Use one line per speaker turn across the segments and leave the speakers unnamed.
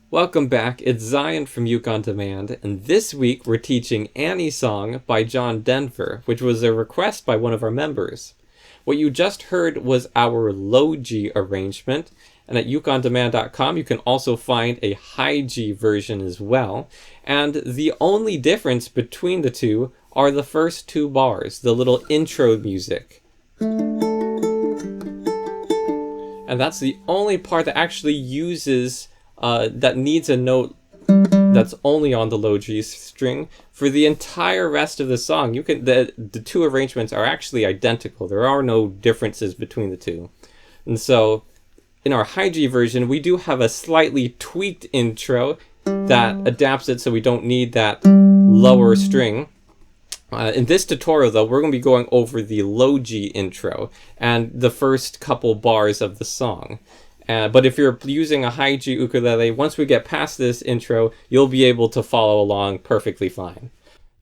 Welcome back, it's Zion from Uke On Demand, and this week we're teaching Annie Song by John Denver, which was a request by one of our members. What you just heard was our low G arrangement, and at ukeondemand.com you can also find a high G version as well, and the only difference between the two are the first two bars, the little intro music. And that's the only part that actually uses that needs a note that's only on the low G string. For the entire rest of the song, the two arrangements are actually identical. There are no differences between the two. And so in our high G version, we do have a slightly tweaked intro that adapts it so we don't need that lower string. In this tutorial, though, we're going to be going over the low G intro and the first couple bars of the song. But if you're using a high G ukulele, once we get past this intro, you'll be able to follow along perfectly fine.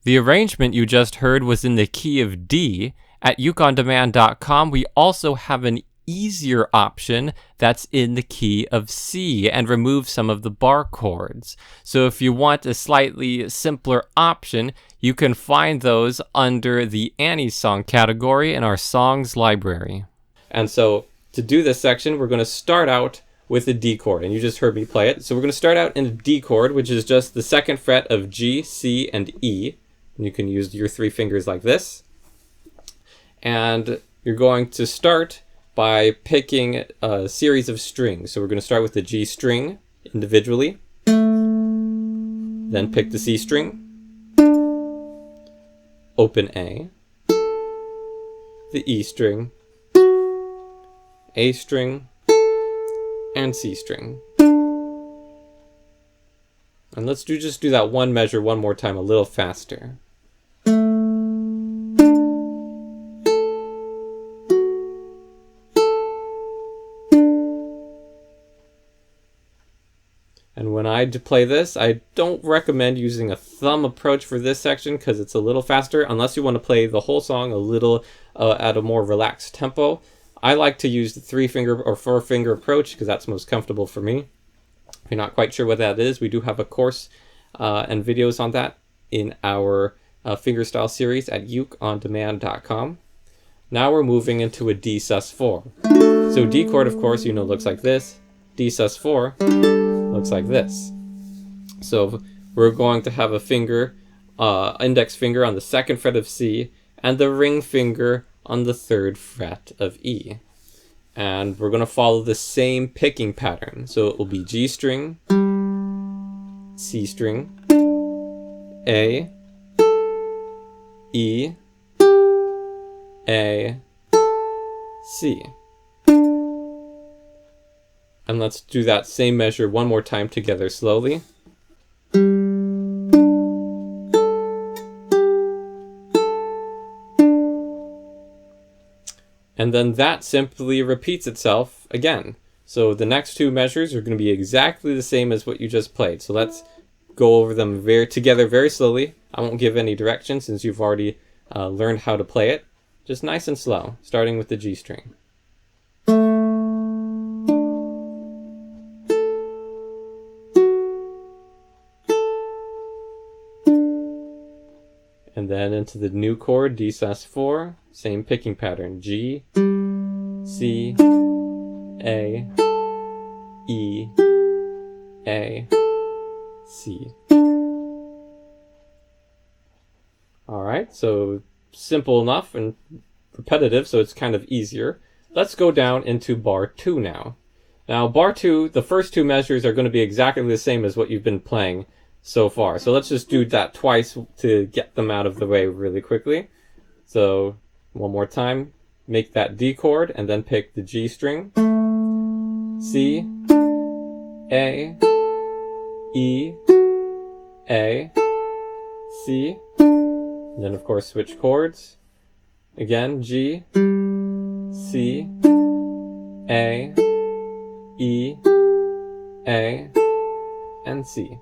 The arrangement you just heard was in the key of D. At ukeondemand.com, we also have an easier option that's in the key of C and remove some of the bar chords. So if you want a slightly simpler option, you can find those under the Annie Song category in our songs library. And so to do this section, we're going to start out with a D chord, and you just heard me play it. So we're going to start out in a D chord, which is just the second fret of G, C, and E. And you can use your three fingers like this. And you're going to start by picking a series of strings. So we're going to start with the G string individually, then pick the C string, open A, the E string, A string, and C string. And let's just do that one measure one more time a little faster. And when I play this, I don't recommend using a thumb approach for this section because it's a little faster, unless you want to play the whole song a little at a more relaxed tempo. I like to use the 3-finger or 4-finger approach because that's most comfortable for me. If you're not quite sure what that is, we do have a course and videos on that in our Fingerstyle series at ukeondemand.com. Now we're moving into a D sus4. So D chord, of course, looks like this. D sus4 looks like this. So we're going to have a finger, index finger on the second fret of C, and the ring finger on the third fret of E. And we're going to follow the same picking pattern. So it will be G string, C string, A, E, A, C. And let's do that same measure one more time together slowly. And then that simply repeats itself again. So the next two measures are going to be exactly the same as what you just played. So let's go over them together very slowly. I won't give any direction since you've already learned how to play it. Just nice and slow, starting with the G string. And then into the new chord, D sus4, same picking pattern, G, C, A, E, A, C. Alright, so simple enough and repetitive, so it's kind of easier. Let's go down into bar 2 now. Now, bar 2, the first two measures are going to be exactly the same as what you've been playing so far. So let's just do that twice to get them out of the way really quickly. So one more time, make that D chord and then pick the G string, C, A, E, A, C, and then of course switch chords. Again, G, C, A, E, A, and C.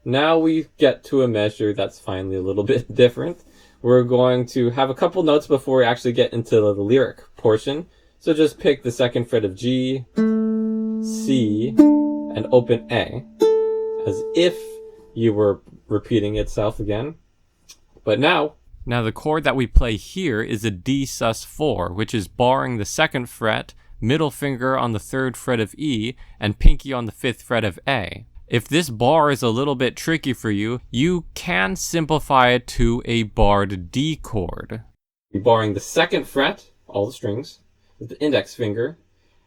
Now we get to a measure that's finally a little bit different. We're going to have a couple notes before we actually get into the lyric portion. So just pick the second fret of G, C, and open A, as if you were repeating itself again. But now the chord that we play here is a D sus4, which is barring the 2nd fret, middle finger on the 3rd fret of E, and pinky on the 5th fret of A. If this bar is a little bit tricky for you, you can simplify it to a barred D chord. You're barring the 2nd fret, all the strings, with the index finger,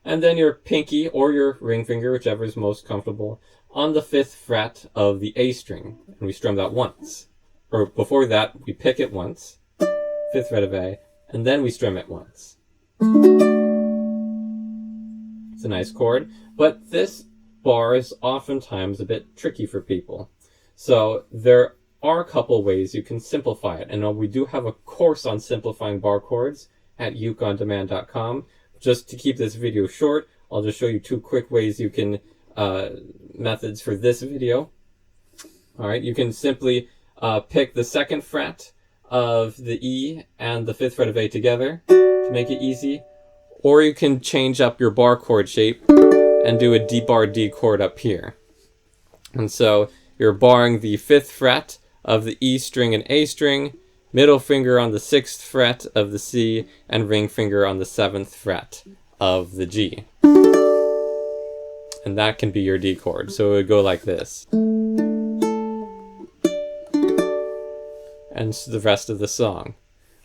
and then your pinky or your ring finger, whichever is most comfortable, on the 5th fret of the A string, and we strum that once. Or before that, we pick it once, 5th fret of A, and then we strum it once. It's a nice chord, but this bar is oftentimes a bit tricky for people. So there are a couple ways you can simplify it, and we do have a course on simplifying bar chords at ukeondemand.com. Just to keep this video short, I'll just show you 2 quick ways you can, methods for this video. Alright, you can simply pick the 2nd fret of the E and the 5th fret of A together to make it easy. Or you can change up your bar chord shape and do a D bar D chord up here. And so you're barring the 5th fret of the E string and A string, middle finger on the 6th fret of the C, and ring finger on the 7th fret of the G. And that can be your D chord. So it would go like this. And the rest of the song.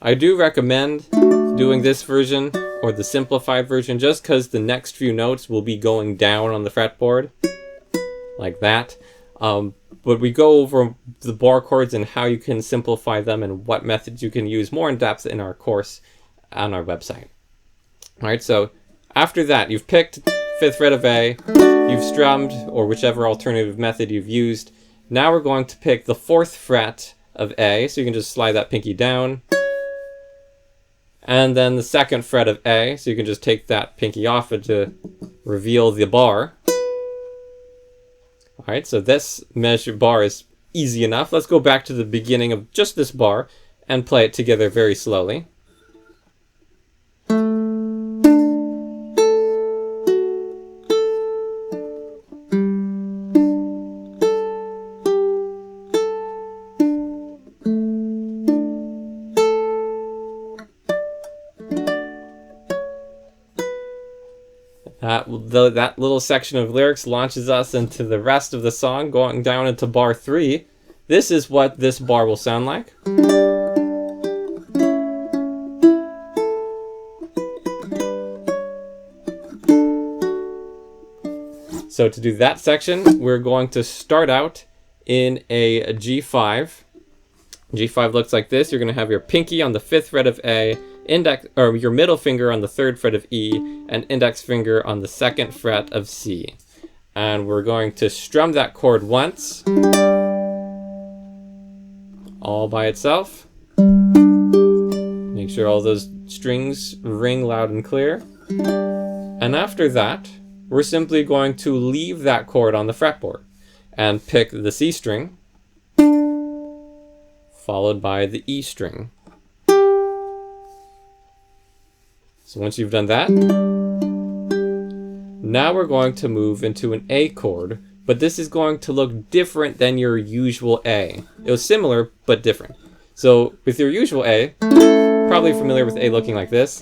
I do recommend doing this version or the simplified version just because the next few notes will be going down on the fretboard like that. But we go over the bar chords and how you can simplify them and what methods you can use more in depth in our course on our website. Alright, so after that, you've picked 5th fret of A, you've strummed, or whichever alternative method you've used. Now we're going to pick the 4th fret of A, so you can just slide that pinky down. And then the 2nd fret of A, so you can just take that pinky off to reveal the bar. Alright, so this measure bar is easy enough. Let's go back to the beginning of just this bar and play it together very slowly. That little section of lyrics launches us into the rest of the song, going down into bar 3. This is what this bar will sound like. So to do that section, we're going to start out in a G5. G5 looks like this. You're going to have your pinky on the 5th fret of A, your middle finger on the 3rd fret of E, and index finger on the 2nd fret of C. And we're going to strum that chord once, all by itself. Make sure all those strings ring loud and clear. And after that, we're simply going to leave that chord on the fretboard and pick the C string, followed by the E string. So once you've done that, now we're going to move into an A chord, but this is going to look different than your usual A. It was similar, but different. So with your usual A, probably familiar with A looking like this,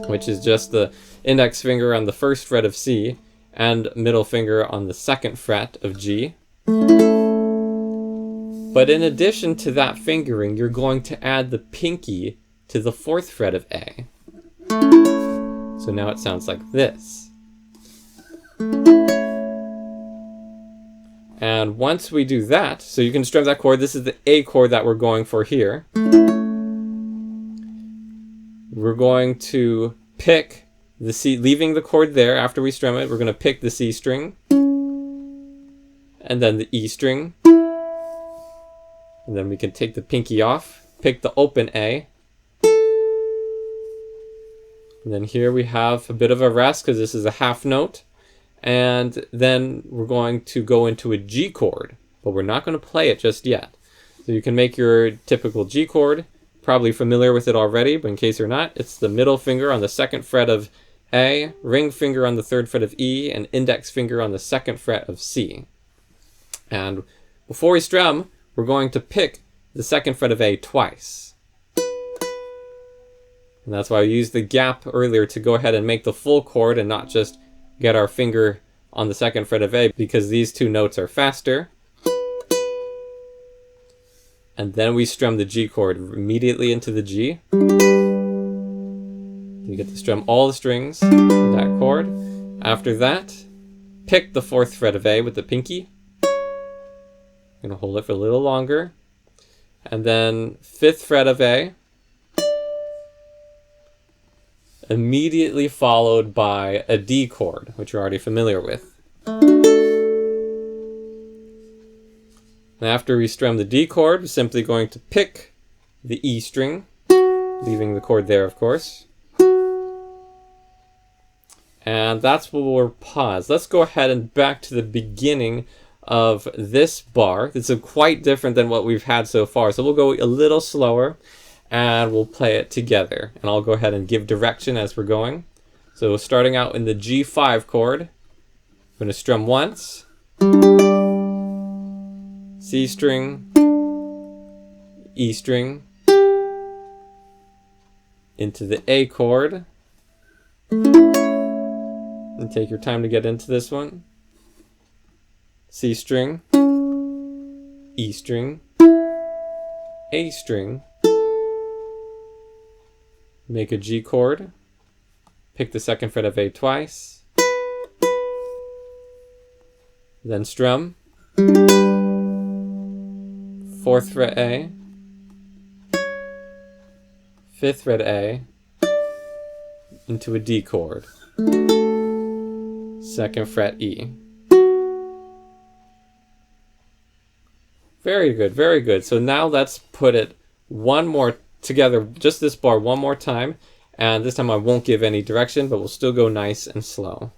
which is just the index finger on the 1st fret of C and middle finger on the 2nd fret of G. But in addition to that fingering, you're going to add the pinky to the 4th fret of A. So now it sounds like this. And once we do that, so you can strum that chord, this is the A chord that we're going for here. We're going to pick the C, leaving the chord there after we strum it, we're going to pick the C string, and then the E string, and then we can take the pinky off, pick the open A, and then here we have a bit of a rest because this is a half note. And then we're going to go into a G chord, but we're not going to play it just yet. So you can make your typical G chord, probably familiar with it already, but in case you're not, it's the middle finger on the 2nd fret of A, ring finger on the 3rd fret of E, and index finger on the 2nd fret of C. And before we strum, we're going to pick the 2nd fret of A twice. And that's why I used the gap earlier to go ahead and make the full chord and not just get our finger on the 2nd fret of A, because these two notes are faster. And then we strum the G chord immediately into the G. You get to strum all the strings of that chord. After that, pick the 4th fret of A with the pinky. I'm going to hold it for a little longer. And then 5th fret of A. Immediately followed by a D chord, which you're already familiar with. And after we strum the D chord, we're simply going to pick the E string, leaving the chord there, of course. And that's where we'll pause. Let's go ahead and back to the beginning of this bar. This is quite different than what we've had so far. So we'll go a little slower and we'll play it together. And I'll go ahead and give direction as we're going. So starting out in the G5 chord, I'm going to strum once, C string, E string, into the A chord. And take your time to get into this one. C string, E string, A string, make a G chord, pick the 2nd fret of A twice, then strum, 4th fret A, 5th fret A, into a D chord. 2nd fret E. Very good, very good. So now let's put it one more together, just this bar one more time. And this time I won't give any direction, but we'll still go nice and slow.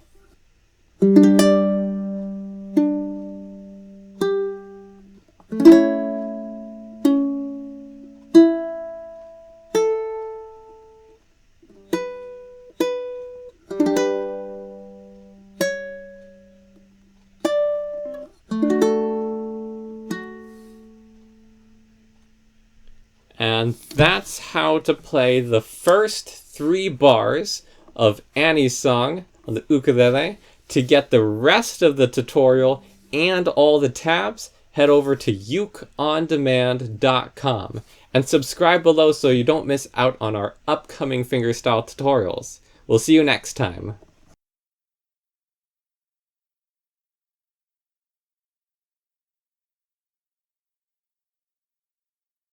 And that's how to play the first 3 bars of Annie's song on the ukulele. To get the rest of the tutorial and all the tabs, head over to ukeondemand.com and subscribe below so you don't miss out on our upcoming fingerstyle tutorials. We'll see you next time.